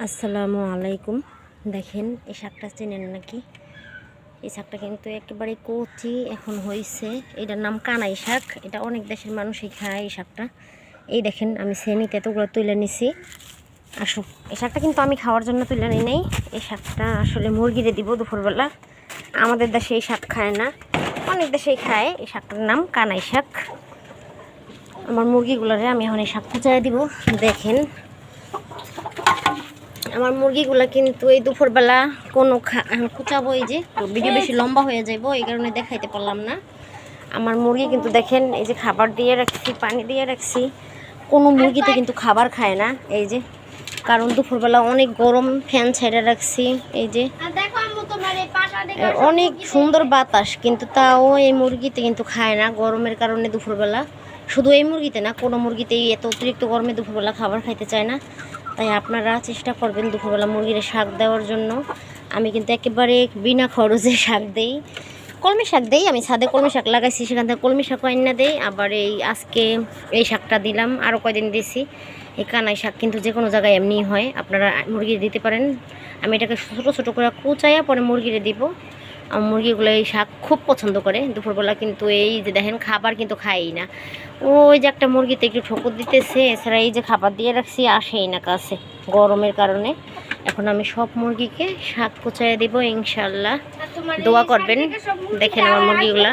আসসালামু আলাইকুম। দেখেন এই শাকটা চেনেন নাকি? এই শাকটা কিন্তু একেবারে কচি এখন হয়েছে। এটার নাম কানাই শাক। এটা অনেক দেশের মানুষই খায় এই শাকটা। এই দেখেন আমি শ্রেণীতে এতগুলো তুলে নিছি। আসুক, এই শাকটা কিন্তু আমি খাওয়ার জন্য তুলে নিই নাই। এই শাকটা আসলে মুরগিরে দিব দুপুরবেলা। আমাদের দেশে এই শাক খায় না, অনেক দেশেই খায়। এই শাকটার নাম কানাই শাক। আমার মুরগিগুলোরে আমি এখন এই শাক কুচায় দিব। দেখেন আমার মুরগিগুলা কিন্তু এই দুপুরবেলা কোনো কুচাবো, এই যে ভিডিও বেশি লম্বা হয়ে যাবো, এই কারণে দেখাইতে পারলাম না। আমার মুরগি কিন্তু দেখেন এই যে খাবার দিয়ে রাখছি, পানি দিয়ে রাখছি। কোনো মুরগিতে কিন্তু খাবার খায় না, এই যে কারণ দুপুরবেলা অনেক গরম, ফ্যান ছেড়ে রাখছি। এই যে অনেক সুন্দর বাতাস, কিন্তু তাও এই মুরগিতে কিন্তু খায় না গরমের কারণে দুপুরবেলা। শুধু এই মুরগিতে না, কোনো মুরগিতেই এত অতিরিক্ত গরমে দুপুরবেলা খাবার খাইতে চায় না। তাই আপনারা চেষ্টা করবেন দুপুরবেলা মুরগির শাক দেওয়ার জন্য। আমি কিন্তু একেবারে বিনা খরচে শাক দেই, কলমি শাক দেই। আমি ছাদে কলমি শাক লাগাইছি, সেখান থেকে কলমি শাক আইনা দেই। আবার এই আজকে এই শাকটা দিলাম, আরও কয়দিন দিয়েছি। এই কানাই শাক কিন্তু যে কোনো জায়গায় এমনি হয়, আপনারা মুরগির দিতে পারেন। আমি এটাকে ছোটো ছোটো করে কুচাইয়া পরে মুরগিরে দিব। আমার মুরগিগুলো এই শাক খুব পছন্দ করে। দুপুরবেলা কিন্তু এই যে দেখেন খাবার কিন্তু খায়ই না। ওই যে একটা মুরগিতে একটু ঠোকর দিতেছে, এছাড়া এই যে খাবার দিয়ে রাখছি আসেই না কাছে গরমের কারণে। এখন আমি সব মুরগিকে শাক কুচাইয়া দিব ইনশাল্লাহ। দোয়া করবেন। দেখেন আমার মুরগিগুলা।